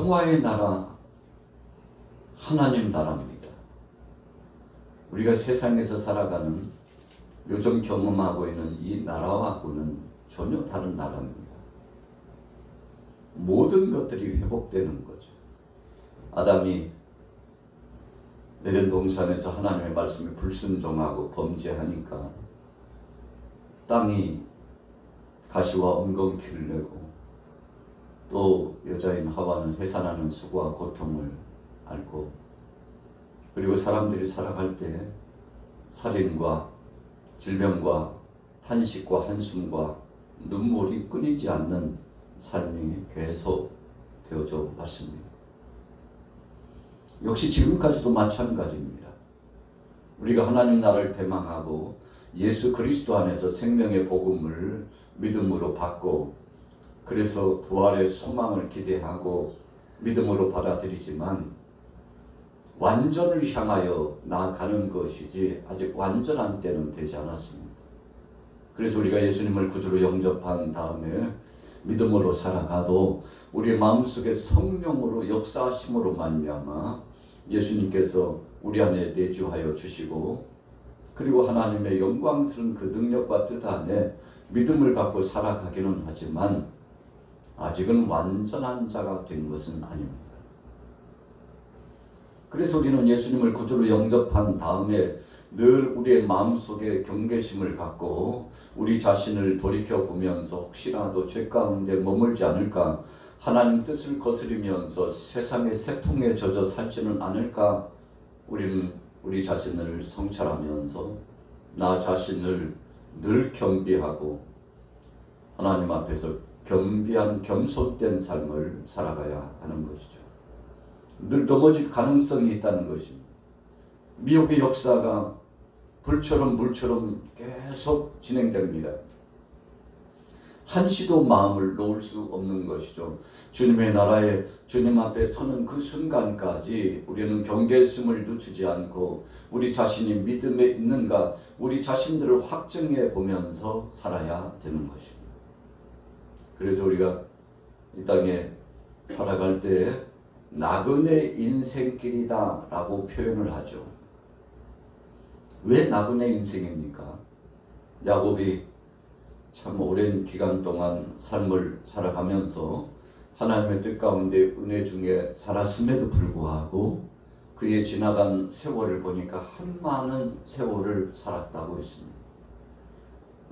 평화의 나라, 하나님 나라입니다. 우리가 세상에서 살아가는 요즘 경험하고 있는 이 나라와는 전혀 다른 나라입니다. 모든 것들이 회복되는 거죠. 아담이 에덴 동산에서 하나님의 말씀에 불순종하고 범죄하니까 땅이 가시와 엉겅퀴를 내고 또 여자인 하와는 해산하는 수고와 고통을 알고, 그리고 사람들이 살아갈 때 살인과 질병과 탄식과 한숨과 눈물이 끊이지 않는 삶이 계속 되어져 왔습니다. 역시 지금까지도 마찬가지입니다. 우리가 하나님 나라를 대망하고 예수 그리스도 안에서 생명의 복음을 믿음으로 받고, 그래서 부활의 소망을 기대하고 믿음으로 받아들이지만 완전을 향하여 나아가는 것이지 아직 완전한 때는 되지 않았습니다. 그래서 우리가 예수님을 구주로 영접한 다음에 믿음으로 살아가도 우리의 마음속에 성령으로 역사하심으로 말미암아 예수님께서 우리 안에 내주하여 주시고, 그리고 하나님의 영광스러운 그 능력과 뜻 안에 믿음을 갖고 살아가기는 하지만 아직은 완전한 자가 된 것은 아닙니다. 그래서 우리는 예수님을 구주로 영접한 다음에 늘 우리의 마음속에 경계심을 갖고 우리 자신을 돌이켜보면서 혹시라도 죄 가운데 머물지 않을까, 하나님 뜻을 거스리면서 세상의 세풍에 젖어 살지는 않을까, 우리는 우리 자신을 성찰하면서 나 자신을 늘 겸비하고 하나님 앞에서 겸비한 겸손된 삶을 살아가야 하는 것이죠. 늘 넘어질 가능성이 있다는 것입니다. 미혹의 역사가 불처럼 물처럼 계속 진행됩니다. 한시도 마음을 놓을 수 없는 것이죠. 주님의 나라에 주님 앞에 서는 그 순간까지 우리는 경계심을 늦추지 않고 우리 자신이 믿음에 있는가 우리 자신들을 확증해 보면서 살아야 되는 것입니다. 그래서 우리가 이 땅에 살아갈 때 나그네 인생길이다 라고 표현을 하죠. 왜 나그네 인생입니까? 야곱이 참 오랜 기간 동안 삶을 살아가면서 하나님의 뜻 가운데 은혜 중에 살았음에도 불구하고 그의 지나간 세월을 보니까 한많은 세월을 살았다고 했습니다.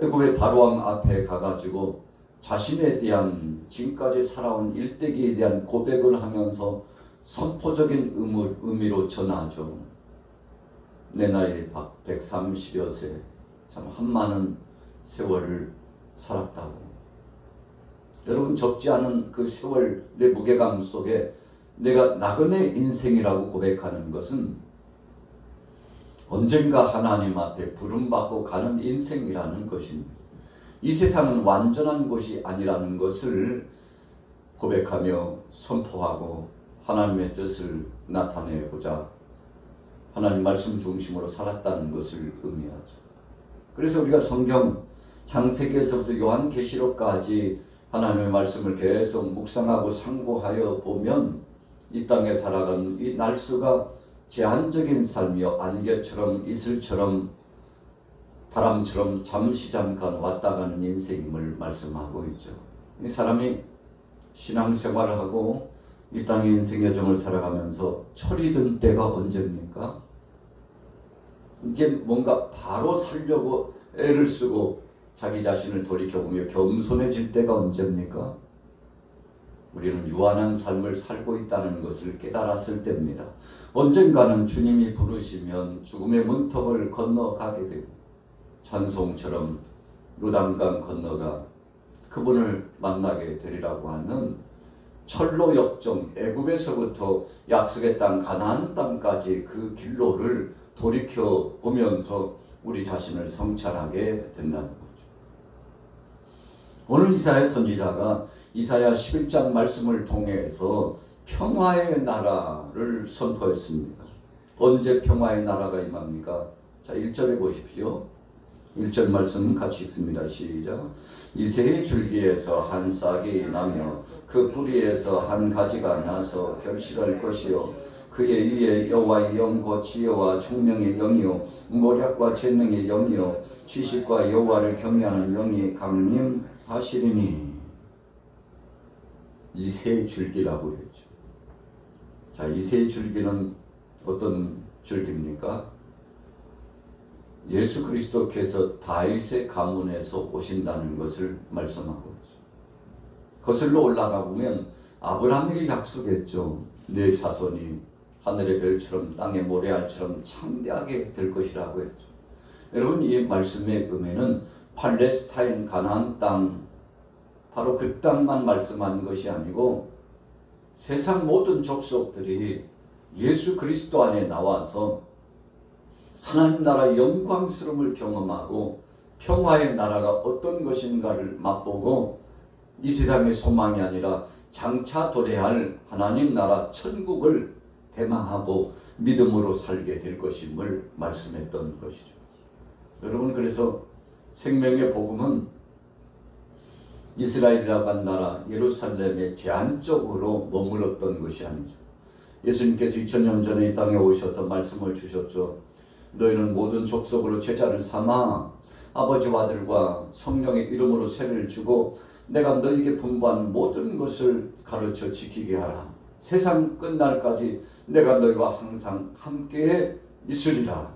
애굽의 바로왕 앞에 가가지고 자신에 대한 지금까지 살아온 일대기에 대한 고백을 하면서 선포적인 의미로 전하죠. 내 나이 130여 세, 참 한많은 세월을 살았다고. 여러분, 적지 않은 그 세월의 무게감 속에 내가 나그네 인생이라고 고백하는 것은 언젠가 하나님 앞에 부름받고 가는 인생이라는 것입니다. 이 세상은 완전한 곳이 아니라는 것을 고백하며 선포하고 하나님의 뜻을 나타내고자 하나님 말씀 중심으로 살았다는 것을 의미하죠. 그래서 우리가 성경 창세기에서부터 요한계시록까지 하나님의 말씀을 계속 묵상하고 상고하여 보면 이 땅에 살아가는 이 날수가 제한적인 삶이요, 안개처럼 이슬처럼 바람처럼 잠시 잠깐 왔다 가는 인생임을 말씀하고 있죠. 이 사람이 신앙생활을 하고 이 땅의 인생 여정을 살아가면서 철이 든 때가 언제입니까? 이제 뭔가 바로 살려고 애를 쓰고 자기 자신을 돌이켜보며 겸손해질 때가 언제입니까? 우리는 유한한 삶을 살고 있다는 것을 깨달았을 때입니다. 언젠가는 주님이 부르시면 죽음의 문턱을 건너가게 되고 찬송처럼 요단강 건너가 그분을 만나게 되리라고 하는 철로 역정, 애굽에서부터 약속의 땅 가나안 땅까지 그 길로를 돌이켜 보면서 우리 자신을 성찰하게 된다는 거죠. 오늘 이사야 선지자가 이사야 11장 말씀을 통해서 평화의 나라를 선포했습니다. 언제 평화의 나라가 임합니까? 자, 1절에 보십시오. 1절 말씀 같이 읽습니다. 시작. 이새의 줄기에서 한 싹이 나며 그 뿌리에서 한 가지가 나서 결실할 것이요 그의 위에 여호와의 영 곧 지혜와 총명의 영이요 모략과 재능의 영이요 지식과 여호와를 경외하는 영이 강림하시리니. 이새의 줄기라고 그랬죠. 자, 이새의 줄기는 어떤 줄기입니까? 예수 그리스도께서 다윗의 가문에서 오신다는 것을 말씀하고 있죠. 거슬러 올라가 보면 아브라함에게 약속했죠. 내 자손이 하늘의 별처럼 땅의 모래알처럼 창대하게 될 것이라고 했죠. 여러분, 이 말씀의 의미는 팔레스타인 가나안 땅, 바로 그 땅만 말씀한 것이 아니고 세상 모든 족속들이 예수 그리스도 안에 나와서 하나님 나라의 영광스러움을 경험하고 평화의 나라가 어떤 것인가를 맛보고 이 세상의 소망이 아니라 장차 도래할 하나님 나라 천국을 대망하고 믿음으로 살게 될 것임을 말씀했던 것이죠. 여러분, 그래서 생명의 복음은 이스라엘이라고 한 나라 예루살렘에 제한적으로 머물렀던 것이 아니죠. 예수님께서 2000년 전에 이 땅에 오셔서 말씀을 주셨죠. 너희는 모든 족속으로 제자를 삼아 아버지와 아들과 성령의 이름으로 세례를 주고 내가 너희에게 분부한 모든 것을 가르쳐 지키게 하라. 세상 끝날까지 내가 너희와 항상 함께 있으리라.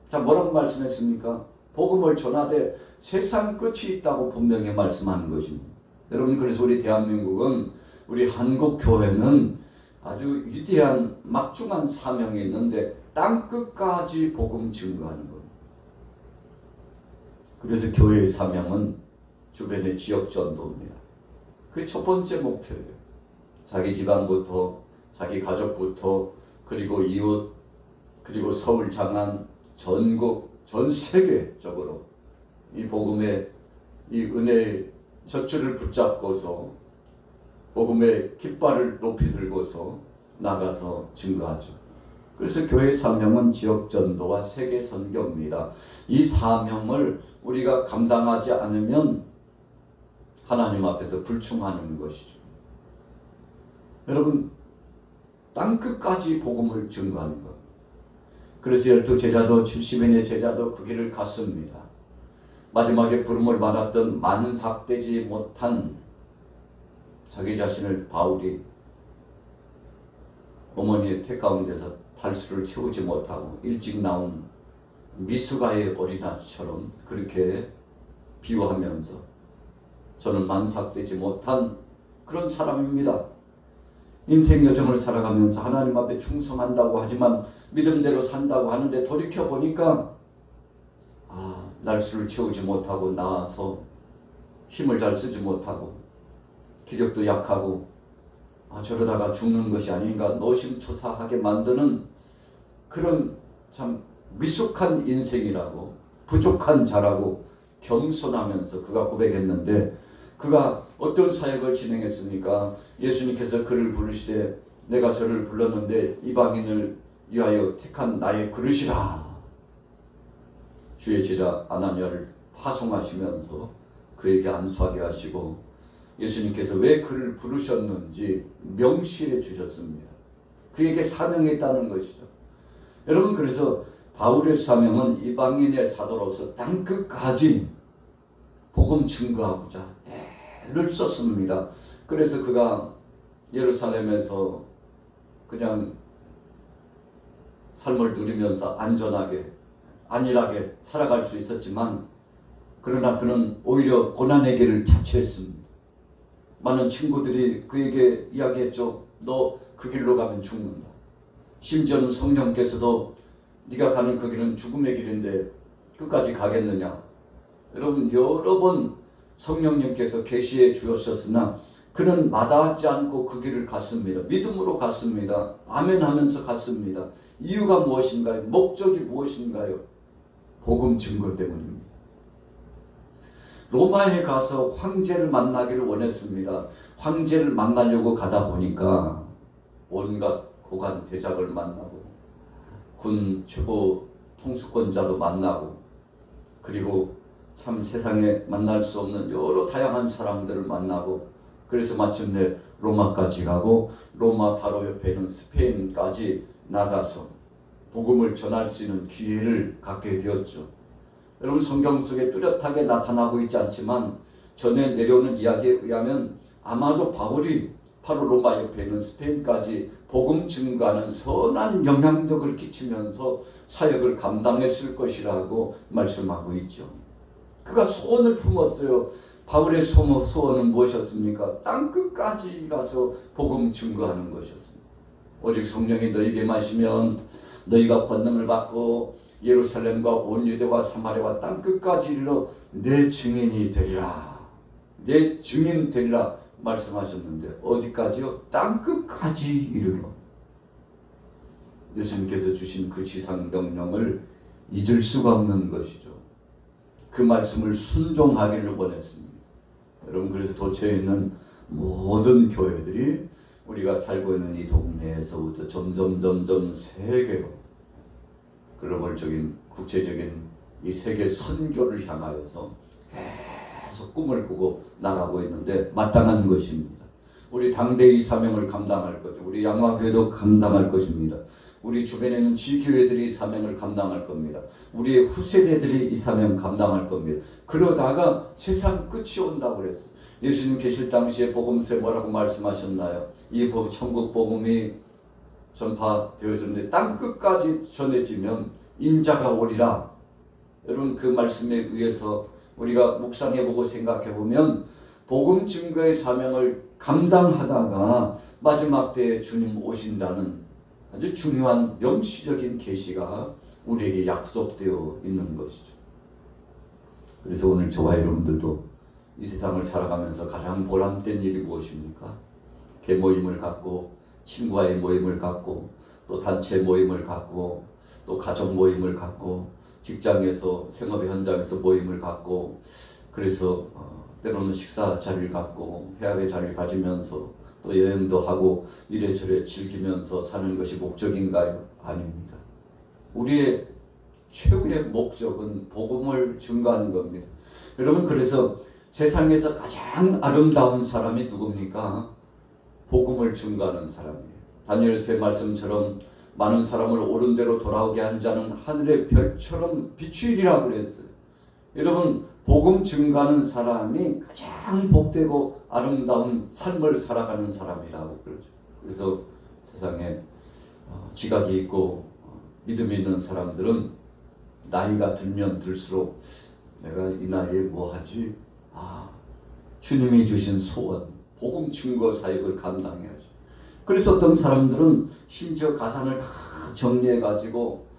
자, 뭐라고 말씀했습니까? 복음을 전하되 세상 끝이 있다고 분명히 말씀하는 것입니다. 여러분, 그래서 우리 대한민국은, 우리 한국교회는 아주 위대한 막중한 사명이 있는데 땅끝까지 복음 증거하는 겁니다. 그래서 교회의 사명은 주변의 지역 전도입니다. 그게 첫 번째 목표예요. 자기 집안부터, 자기 가족부터, 그리고 이웃, 그리고 서울, 장안, 전국, 전 세계적으로 이 복음의 이 은혜의 젖줄을 붙잡고서 복음의 깃발을 높이 들고서 나가서 증거하죠. 그래서 교회의 사명은 지역 전도와 세계 선교입니다. 이 사명을 우리가 감당하지 않으면 하나님 앞에서 불충하는 것이죠. 여러분, 땅끝까지 복음을 증거하는 것. 그래서 12제자도 70인의 제자도 그 길을 갔습니다. 마지막에 부름을 받았던 만삭되지 못한 자기 자신을 바울이 어머니의 태 가운데서 탈수를 채우지 못하고 일찍 나온 미숙아의 어린아이처럼 그렇게 비유하면서 저는 만삭되지 못한 그런 사람입니다. 인생 여정을 살아가면서 하나님 앞에 충성한다고 하지만 믿음대로 산다고 하는데 돌이켜보니까 날수를 채우지 못하고 나아서 힘을 잘 쓰지 못하고 기력도 약하고 저러다가 죽는 것이 아닌가 노심초사하게 만드는 그런 참 미숙한 인생이라고, 부족한 자라고 겸손하면서 그가 고백했는데, 그가 어떤 사역을 진행했습니까? 예수님께서 그를 부르시되 내가 저를 불렀는데 이방인을 위하여 택한 나의 그릇이라. 주의 제자 아나니아를 파송하시면서 그에게 안수하게 하시고 예수님께서 왜 그를 부르셨는지 명시해 주셨습니다. 그에게 사명했다는 것이죠. 여러분, 그래서 바울의 사명은 이방인의 사도로서 땅끝까지 복음 증거하고자 애를 썼습니다. 그래서 그가 예루살렘에서 그냥 삶을 누리면서 안전하게 안일하게 살아갈 수 있었지만, 그러나 그는 오히려 고난의 길을 자처했습니다. 많은 친구들이 그에게 이야기했죠. 너 그 길로 가면 죽는다. 심지어는 성령께서도 네가 가는 그 길은 죽음의 길인데 끝까지 가겠느냐. 여러분, 여러 번 성령님께서 계시해 주셨으나 그는 마다하지 않고 그 길을 갔습니다. 믿음으로 갔습니다. 아멘 하면서 갔습니다. 이유가 무엇인가요? 목적이 무엇인가요? 복음 증거 때문입니다. 로마에 가서 황제를 만나기를 원했습니다. 황제를 만나려고 가다 보니까 온갖 고관 대작을 만나고 군 최고 통수권자도 만나고, 그리고 참 세상에 만날 수 없는 여러 다양한 사람들을 만나고, 그래서 마침내 로마까지 가고, 로마 바로 옆에 있는 스페인까지 나가서 복음을 전할 수 있는 기회를 갖게 되었죠. 여러분, 성경 속에 뚜렷하게 나타나고 있지 않지만 전에 내려오는 이야기에 의하면 아마도 바울이 바로 로마 옆에 있는 스페인까지 복음 증거하는 선한 영향력을 끼치면서 사역을 감당했을 것이라고 말씀하고 있죠. 그가 소원을 품었어요. 바울의 소원은 무엇이었습니까? 땅끝까지 가서 복음 증거하는 것이었습니다. 오직 성령이 너희에게 마시면 너희가 권능을 받고 예루살렘과 온 유대와 사마리아와 땅끝까지 이르러 내 증인이 되리라. 내 증인 되리라 말씀하셨는데 어디까지요? 땅끝까지 이르러. 예수님께서 주신 그 지상 명령을 잊을 수가 없는 것이죠. 그 말씀을 순종하기를 원했습니다. 여러분, 그래서 도처에 있는 모든 교회들이 우리가 살고 있는 이 동네에서부터 점점 세계로 글로벌적인 국제적인 이 세계 선교를 향하여서 계속 꿈을 꾸고 나가고 있는데 마땅한 것입니다. 우리 당대의 사명을 감당할 거죠. 우리 양화교회도 감당할 것입니다. 우리 주변에 있는 지교회들이 사명을 감당할 겁니다. 우리의 후세대들이 이 사명 감당할 겁니다. 그러다가 세상 끝이 온다고 그랬어요. 예수님 계실 당시에 복음서에 뭐라고 말씀하셨나요? 이 천국 복음이 전파되어졌는데 땅끝까지 전해지면 인자가 오리라. 여러분, 그 말씀에 의해서 우리가 묵상해보고 생각해보면 복음 증거의 사명을 감당하다가 마지막 때에 주님 오신다는 아주 중요한 명시적인 계시가 우리에게 약속되어 있는 것이죠. 그래서 오늘 저와 여러분들도 이 세상을 살아가면서 가장 보람된 일이 무엇입니까? 개모임을 갖고, 친구와의 모임을 갖고, 또 단체 모임을 갖고, 또 가족 모임을 갖고, 직장에서 생업의 현장에서 모임을 갖고, 그래서 때로는 식사 자리를 갖고 회합의 자리를 가지면서 또 여행도 하고 이래저래 즐기면서 사는 것이 목적인가요? 아닙니다. 우리의 최후의 목적은 복음을 증거하는 겁니다. 여러분, 그래서 세상에서 가장 아름다운 사람이 누굽니까? 복음을 증거하는 사람이에요. 다니엘서의 말씀처럼 많은 사람을 옳은 대로 돌아오게 한 자는 하늘의 별처럼 비추이리라 그랬어요. 여러분, 복음 증거하는 사람이 가장 복되고 아름다운 삶을 살아가는 사람이라고 그러죠. 그래서 세상에 지각이 있고 믿음이 있는 사람들은 나이가 들면 들수록 내가 이 나이에 뭐 하지? 주님이 주신 소원, 복음 증거 사역을 감당해야죠. 그래서 어떤 사람들은 심지어 가산을 다 정리해가지고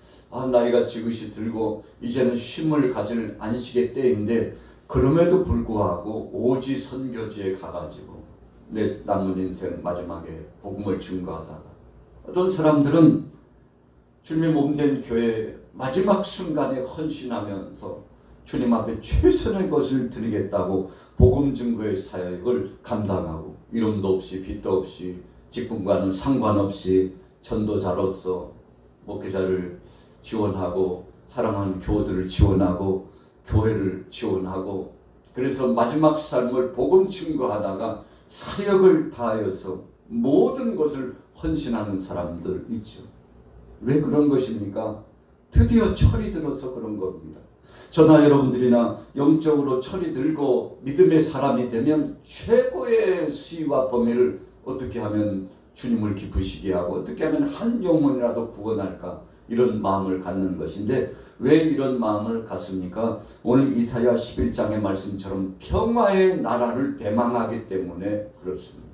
나이가 지긋이 들고 이제는 쉼을 가질 안식의 때인데 그럼에도 불구하고 오지 선교지에 가가지고 내 남은 인생 마지막에 복음을 증거하다가 어떤 사람들은 주님의 몸된 교회 마지막 순간에 헌신하면서 주님 앞에 최선의 것을 드리겠다고 복음 증거의 사역을 감당하고 이름도 없이 빚도 없이 직분과는 상관없이 전도자로서 목회자를 지원하고 사랑하는 교우들을 지원하고 교회를 지원하고 그래서 마지막 삶을 복음 증거하다가 사역을 다하여서 모든 것을 헌신하는 사람들 있죠. 왜 그런 것입니까? 드디어 철이 들어서 그런 겁니다. 저나 여러분들이나 영적으로 철이 들고 믿음의 사람이 되면 최고의 수위와 범위를 어떻게 하면 주님을 기쁘시게 하고 어떻게 하면 한 영혼이라도 구원할까 이런 마음을 갖는 것인데 왜 이런 마음을 갖습니까? 오늘 이사야 11장의 말씀처럼 평화의 나라를 대망하기 때문에 그렇습니다.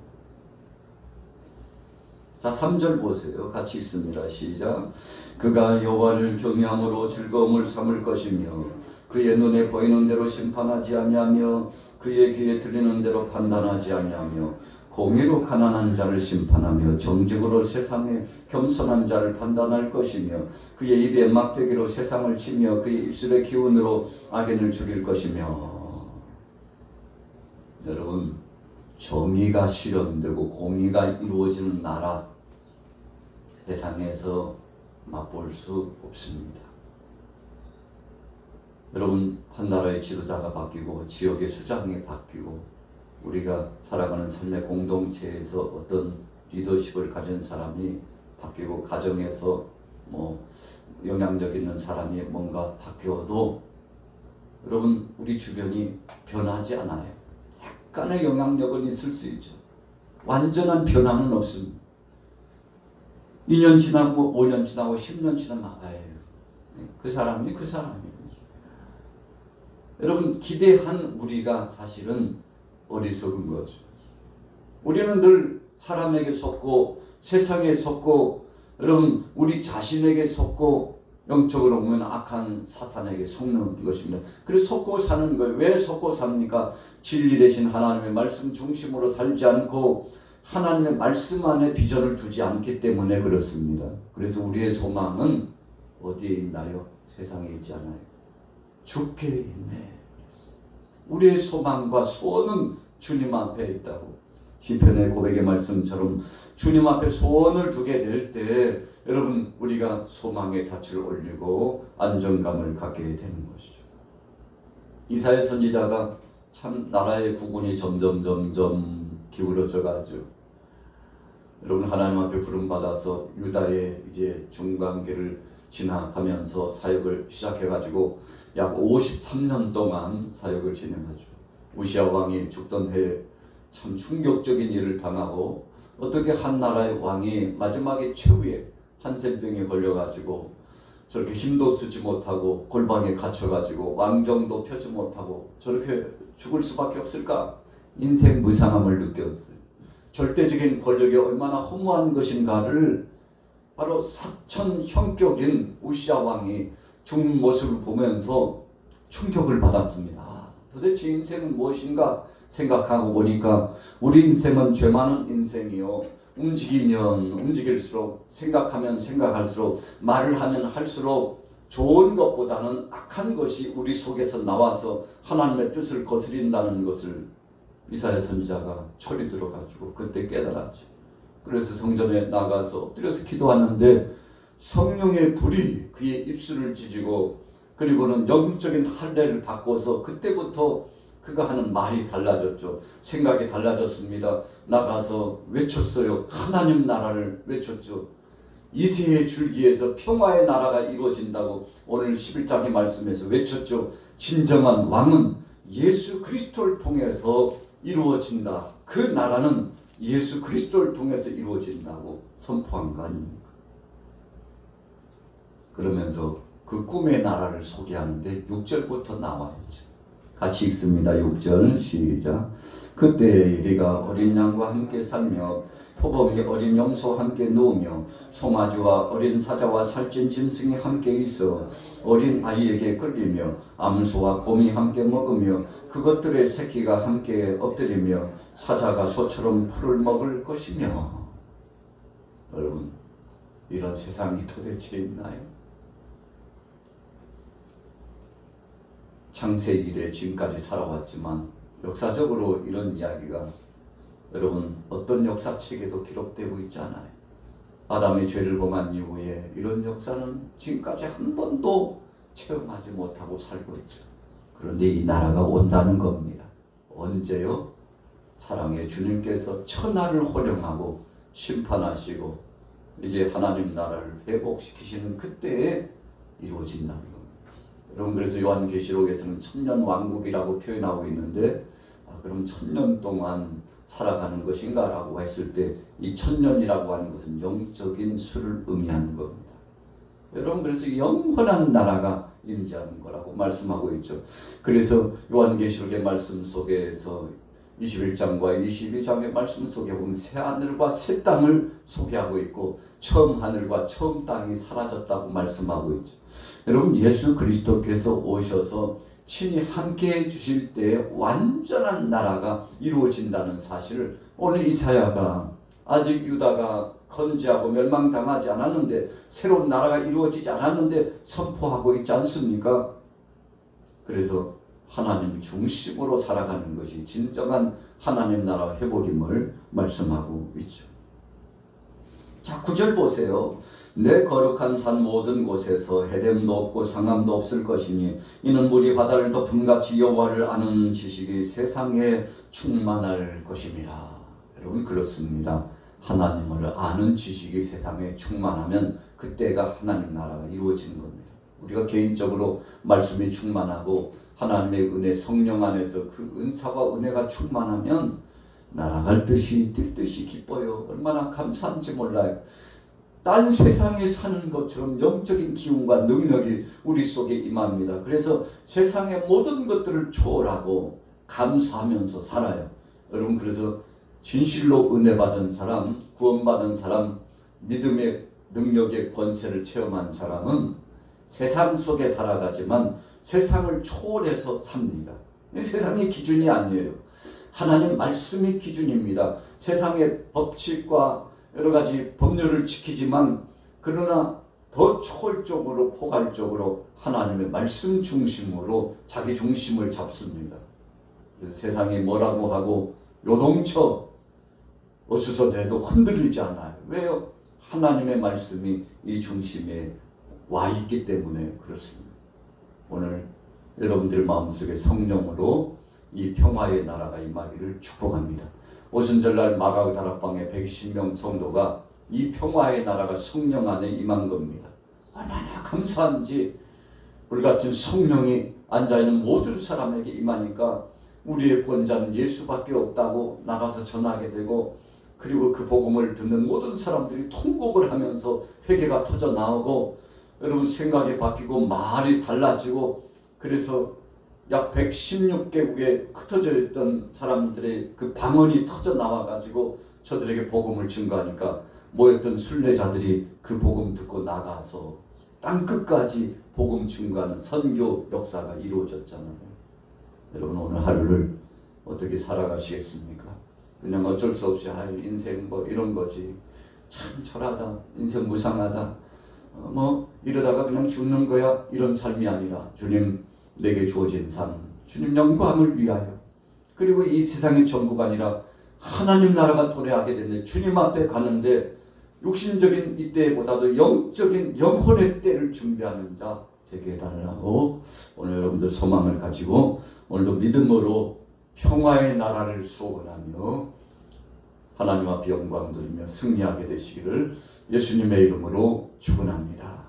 자, 3절 보세요. 같이 읽습니다. 시작. 그가 여호와를 경외함으로 즐거움을 삼을 것이며 그의 눈에 보이는 대로 심판하지 아니하며 그의 귀에 들리는 대로 판단하지 아니하며 공의로 가난한 자를 심판하며 정직으로 세상에 겸손한 자를 판단할 것이며 그의 입에 막대기로 세상을 치며 그의 입술의 기운으로 악인을 죽일 것이며. 여러분, 정의가 실현되고 공의가 이루어지는 나라 세상에서 맛볼 수 없습니다. 여러분, 한 나라의 지도자가 바뀌고 지역의 수장이 바뀌고 우리가 살아가는 삶의 공동체에서 어떤 리더십을 가진 사람이 바뀌고 가정에서 영향력 있는 사람이 뭔가 바뀌어도 여러분, 우리 주변이 변하지 않아요. 약간의 영향력은 있을 수 있죠. 완전한 변화는 없습니다. 2년 지나고 5년 지나고 10년 지나면 그 사람이 그 사람이에요. 여러분, 기대한 우리가 사실은 어리석은 거죠. 우리는 늘 사람에게 속고 세상에 속고 여러분 우리 자신에게 속고 영적으로 보면 악한 사탄에게 속는 것입니다. 그래서 속고 사는 거예요. 왜 속고 삽니까? 진리 대신 하나님의 말씀 중심으로 살지 않고 하나님의 말씀 안에 비전을 두지 않기 때문에 그렇습니다. 그래서 우리의 소망은 어디에 있나요? 세상에 있지 않아요. 주께 있네. 우리의 소망과 소원은 주님 앞에 있다고. 시편의 고백의 말씀처럼 주님 앞에 소원을 두게 될 때 여러분 우리가 소망의 닻을 올리고 안정감을 갖게 되는 것이죠. 이사야 선지자가 참 나라의 국운이 점점 기울어져 가죠. 여러분, 하나님 앞에 부름받아서 유다의 이제 중간기를 지나가면서 사역을 시작해 가지고 약 53년 동안 사역을 진행하죠. 우시아 왕이 죽던 해에 참 충격적인 일을 당하고 어떻게 한 나라의 왕이 마지막에 최후에 한센병에 걸려가지고 저렇게 힘도 쓰지 못하고 골방에 갇혀가지고 왕정도 펴지 못하고 저렇게 죽을 수밖에 없을까? 인생 무상함을 느꼈어요. 절대적인 권력이 얼마나 허무한 것인가를 바로 사천 형격인 우시아 왕이 죽는 모습을 보면서 충격을 받았습니다. 도대체 인생은 무엇인가 생각하고 보니까 우리 인생은 죄 많은 인생이요. 움직이면 움직일수록 생각하면 생각할수록 말을 하면 할수록 좋은 것보다는 악한 것이 우리 속에서 나와서 하나님의 뜻을 거스린다는 것을 이사야 선지자가 철이 들어가지고 그때 깨달았죠. 그래서 성전에 나가서 엎드려서 기도하는데 성령의 불이 그의 입술을 찢고 그리고는 영적인 할례를 받고서 그때부터 그가 하는 말이 달라졌죠. 생각이 달라졌습니다. 나가서 외쳤어요. 하나님 나라를 외쳤죠. 이새의 줄기에서 평화의 나라가 이루어진다고 오늘 11장의 말씀에서 외쳤죠. 진정한 왕은 예수 그리스도를 통해서 이루어진다. 그 나라는 예수 그리스도를 통해서 이루어진다고 선포한 거 아닙니까? 그러면서 그 꿈의 나라를 소개하는데 6절부터 나와있죠. 같이 읽습니다. 6절 시작. 그때 에리가 어린 양과 함께 살며 표범이 어린 염소와 함께 누우며 송아지와 어린 사자와 살찐 짐승이 함께 있어 어린 아이에게 끌리며 암소와 곰이 함께 먹으며 그것들의 새끼가 함께 엎드리며 사자가 소처럼 풀을 먹을 것이며. 여러분, 이런 세상이 도대체 있나요? 창세기 이래 지금까지 살아왔지만 역사적으로 이런 이야기가 여러분 어떤 역사책에도 기록되고 있지 않아요. 아담이 죄를 범한 이후에 이런 역사는 지금까지 한 번도 체험하지 못하고 살고 있죠. 그런데 이 나라가 온다는 겁니다. 언제요? 사랑의 주님께서 천하를 호령하고 심판하시고 이제 하나님 나라를 회복시키시는 그때에 이루어진다는 겁니다. 여러분, 그래서 요한계시록에서는 천년 왕국이라고 표현하고 있는데 그럼 천년 동안 살아가는 것인가 라고 했을 때 이 천년이라고 하는 것은 영적인 수를 의미하는 겁니다. 여러분, 그래서 영원한 나라가 임재하는 거라고 말씀하고 있죠. 그래서 요한계시록의 말씀 속에서 21장과 22장의 말씀 속에 보면 새 하늘과 새 땅을 소개하고 있고 처음 하늘과 처음 땅이 사라졌다고 말씀하고 있죠. 여러분, 예수 그리스도께서 오셔서 친히 함께해 주실 때 완전한 나라가 이루어진다는 사실을 오늘 이사야가 아직 유다가 건재하고 멸망당하지 않았는데 새로운 나라가 이루어지지 않았는데 선포하고 있지 않습니까? 그래서 하나님 중심으로 살아가는 것이 진정한 하나님 나라 회복임을 말씀하고 있죠. 자, 9절 보세요. 내 거룩한 산 모든 곳에서 해됨도 없고 상함도 없을 것이니 이는 물이 바다를 덮음같이 여호와를 아는 지식이 세상에 충만할 것입니다. 여러분 그렇습니다. 하나님을 아는 지식이 세상에 충만하면 그때가 하나님 나라가 이루어지는 겁니다. 우리가 개인적으로 말씀이 충만하고 하나님의 은혜 성령 안에서 그 은사와 은혜가 충만하면 날아갈 듯이 뛸 듯이 기뻐요. 얼마나 감사한지 몰라요. 딴 세상에 사는 것처럼 영적인 기운과 능력이 우리 속에 임합니다. 그래서 세상의 모든 것들을 초월하고 감사하면서 살아요. 여러분 그래서 진실로 은혜 받은 사람, 구원받은 사람, 믿음의 능력의 권세를 체험한 사람은 세상 속에 살아가지만 세상을 초월해서 삽니다. 세상의 기준이 아니에요. 하나님 말씀이 기준입니다. 세상의 법칙과 여러 가지 법률을 지키지만 그러나 더 초월적으로 포괄적으로 하나님의 말씀 중심으로 자기 중심을 잡습니다. 그래서 세상이 뭐라고 하고 요동쳐 어수선해도 흔들리지 않아요. 왜요? 하나님의 말씀이 이 중심에 와 있기 때문에 그렇습니다. 오늘 여러분들 마음속에 성령으로 이 평화의 나라가 임하기를 축복합니다. 오순절날 마가의 다락방에 110명 성도가 이 평화의 나라가 성령 안에 임한 겁니다. 얼마나 감사한지 불같은 성령이 앉아있는 모든 사람에게 임하니까 우리의 권자는 예수밖에 없다고 나가서 전하게 되고 그리고 그 복음을 듣는 모든 사람들이 통곡을 하면서 회개가 터져 나오고 여러분 생각이 바뀌고 말이 달라지고 그래서 약 116개국에 흩어져 있던 사람들의 그 방언이 터져 나와가지고 저들에게 복음을 증거하니까 모였던 순례자들이 그 복음 듣고 나가서 땅끝까지 복음 증거하는 선교 역사가 이루어졌잖아요. 여러분 오늘 하루를 어떻게 살아가시겠습니까? 그냥 어쩔 수 없이 인생 뭐 이런 거지 참 초라하다 인생 무상하다 이러다가 그냥 죽는 거야 이런 삶이 아니라 주님 내게 주어진 삶 주님 영광을 위하여 그리고 이 세상의 전부가 아니라 하나님 나라가 도래하게 되는데 주님 앞에 가는데 육신적인 이 때보다도 영적인 영혼의 때를 준비하는 자 되게 해달라고 오늘 여러분들 소망을 가지고 오늘도 믿음으로 평화의 나라를 소원하며 하나님 앞에 영광 돌리며 승리하게 되시기를 예수님의 이름으로 축원합니다.